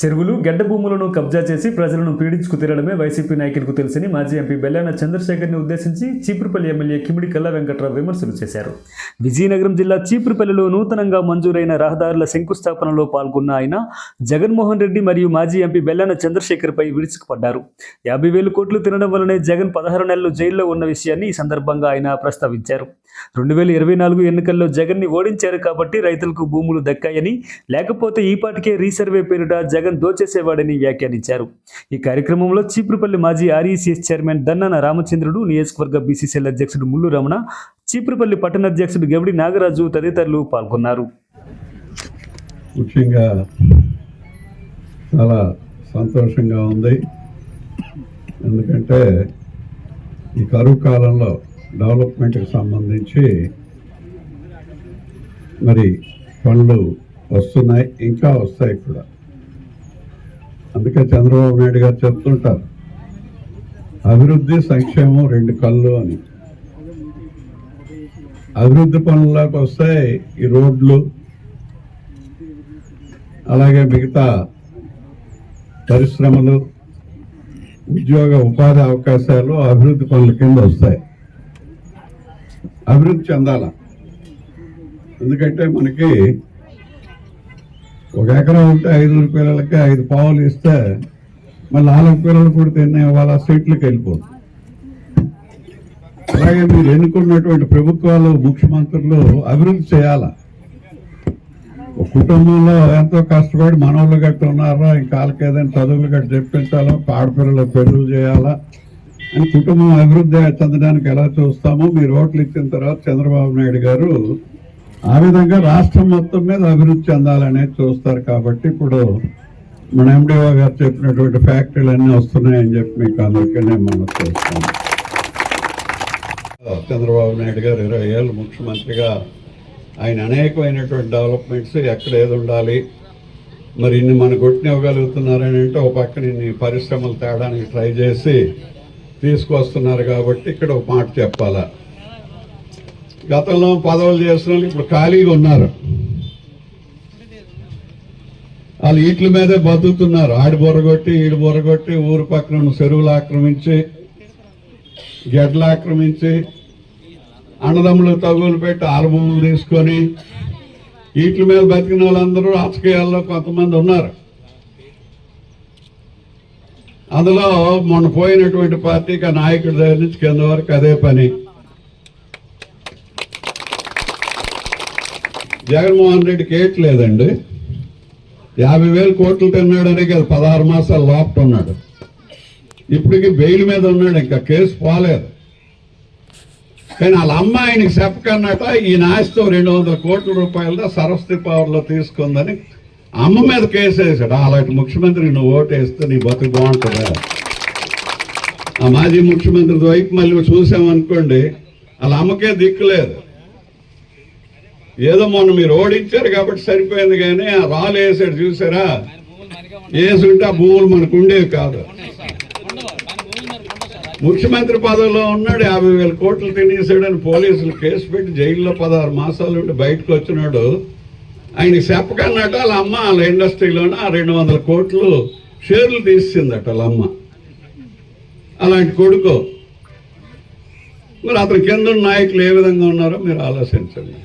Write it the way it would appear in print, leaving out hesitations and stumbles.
చెరువులు గడ్డ భూములను కబ్జా చేసి ప్రజలను పీడించుకు తిరగడమే వైసీపీ నాయకులకు తెలుసని మాజీ ఎంపీ బెల్లాన చంద్రశేఖర్ని ఉద్దేశించి చీపురుపల్లి ఎమ్మెల్యే కిమిడి కల్లా వెంకట్రావు విమర్శలు చేశారు. విజయనగరం జిల్లా చీపురుపల్లిలో నూతనంగా మంజూరైన రహదారుల శంకుస్థాపనలో పాల్గొన్న ఆయన జగన్మోహన్ రెడ్డి మరియు మాజీ ఎంపీ బెల్లాన చంద్రశేఖర్పై విరుచుకుపడ్డారు. 50,000 కోట్లు తినడం వల్లనే జగన్ 16 నెలలు జైల్లో ఉన్న విషయాన్ని ఈ సందర్భంగా ఆయన ప్రస్తావించారు. 2024 ఎన్నికల్లో జగన్ని ఓడించారు కాబట్టి రైతులకు భూములు దక్కాయని, లేకపోతే ఈపాటికే రీసర్వే పేరిట జగన్ దోచేసేవాడని వ్యాఖ్యానించారు. ఈ కార్యక్రమంలో చీపురుపల్లి మాజీ ఆర్ఈసీఎస్ చైర్మన్ దన్నాన రామచంద్రుడు, నియోజకవర్గ బీసీసీఎల్ అధ్యక్షుడు ముల్లు రమణ, చీపురుపల్లి పట్టణ అధ్యక్షుడు గవిడి నాగరాజు తదితరులు పాల్గొన్నారు. ముఖ్యంగా చాలా సంతోషంగా ఉంది. ఎందుకంటే ఈ కరువు కాలంలో డెవలప్మెంట్కి సంబంధించి మరి పనులు వస్తున్నాయి, ఇంకా వస్తాయి కూడా. అందుకే చంద్రబాబు నాయుడు గారు చెప్తుంటారు, అభివృద్ధి సంక్షేమం 2 కళ్ళు అని. అభివృద్ధి పనుల్లోకి వస్తాయి ఈ రోడ్లు, అలాగే మిగతా పరిశ్రమలు, ఉద్యోగ ఉపాధి అవకాశాలు అభివృద్ధి పనుల కింద వస్తాయి. అభివృద్ధి చెందాల. ఎందుకంటే మనకి 1 ఎకరా ఉంటే 5 పిల్లలకి 5 పావులు ఇస్తే మళ్ళీ 4 పిల్లలు కూడా వాళ్ళ సీట్లకు వెళ్ళిపోతుంది. అలాగే మీరు ఎన్నుకున్నటువంటి ప్రభుత్వాలు, ముఖ్యమంత్రులు అభివృద్ధి చేయాల. ఒక కుటుంబంలో ఎంతో కష్టపడి మనోళ్ళు గట్టి ఉన్నారా, ఇంకా వాళ్ళకి ఏదైనా చదువులు గట్టి చెప్పించాలో, ఆడపిల్లలు పెరుగు చేయాలా అని కుటుంబం అభివృద్ధి చెందడానికి ఎలా చూస్తామో మీరు ఓట్లు ఇచ్చిన తర్వాత చంద్రబాబు నాయుడు గారు ఆ విధంగా రాష్ట్రం మొత్తం మీద అభివృద్ధి చెందాలనేది చూస్తారు. కాబట్టి ఇప్పుడు మన ఎండిఓ గారు చెప్పినటువంటి ఫ్యాక్టరీలు అన్నీ వస్తున్నాయని చెప్పి మీకు అందరికీ నేను మనం చేస్తాను. చంద్రబాబు నాయుడు గారు 20 ఏళ్ళు ముఖ్యమంత్రిగా ఆయన అనేకమైనటువంటి డెవలప్మెంట్స్ ఎక్కడ ఏది ఉండాలి, మరి ఇన్ని మన కొట్టినివ్వగలుగుతున్నారని అంటే ఒక పక్కన ఇన్ని పరిశ్రమలు తేడానికి ట్రై చేసి తీసుకొస్తున్నారు. కాబట్టి ఇక్కడ ఒక మాట చెప్పాలా, గతంలో పదవులు చేసిన వాళ్ళు ఇప్పుడు ఖాళీగా ఉన్నారు. వాళ్ళు వీటి మీదే బతుకుతున్నారు. ఆడి బొరగొట్టి ఈడు బొరగొట్టి ఊరు పక్కన ఉన్న చెరువులు ఆక్రమించి, గెడ్లు ఆక్రమించి, అన్నదమ్ములు తగులు పెట్టి ఆల్బమ్లు తీసుకొని వీటి మీద బతికిన వాళ్ళందరూ రాజకీయాల్లో కొంతమంది ఉన్నారు. అందులో మొన్న పోయినటువంటి పార్టీకి ఆ నాయకుడి దగ్గర నుంచి కింద వరకు అదే పని. జగన్మోహన్ రెడ్డికి ఏట్లేదండి, 50,000 కోట్లు తిన్నాడని కదా 16 మాసాలు లోపట ఉన్నాడు. ఇప్పటికి బెయిల్ మీద ఉన్నాడు, ఇంకా కేసు పోలేదు. కానీ వాళ్ళ అమ్మ ఆయనకి చెప్పకన్నట ఈ ఆస్తితో 200 కోట్ల రూపాయలతో సరస్వతి పవర్లో తీసుకుందని అమ్మ మీద కేసు వేసాడు. అలాంటి ముఖ్యమంత్రికి నువ్వు ఓటు వేస్తే నీ బతుకు బాగుంటుందా? ఆ మాజీ ముఖ్యమంత్రి వైపు మళ్ళీ చూసామనుకోండి, వాళ్ళ అమ్మకే దిక్కులేదు. ఏదో మొన్న మీరు ఓడించారు కాబట్టి సరిపోయింది, కానీ ఆ రాళ్ళు వేసాడు చూసారా, వేసుంటే ఆ భూములు మనకు ఉండేవి కాదు. ముఖ్యమంత్రి పదవిలో ఉన్నాడు, 50,000 కోట్లు తినేసాడని పోలీసులు కేసు పెట్టి జైల్లో 16 మాసాలు ఉండి బయటకు వచ్చినాడు. ఆయనకి చెప్పకన్నట వాళ్ళ అమ్మ వాళ్ళ ఇండస్ట్రీలోనే ఆ 200 కోట్లు షేర్లు తీసిందట వాళ్ళ అమ్మ. అలాంటి కొడుకు. మరి అతని కింద నాయకులు ఏ విధంగా ఉన్నారో మీరు ఆలోచించండి.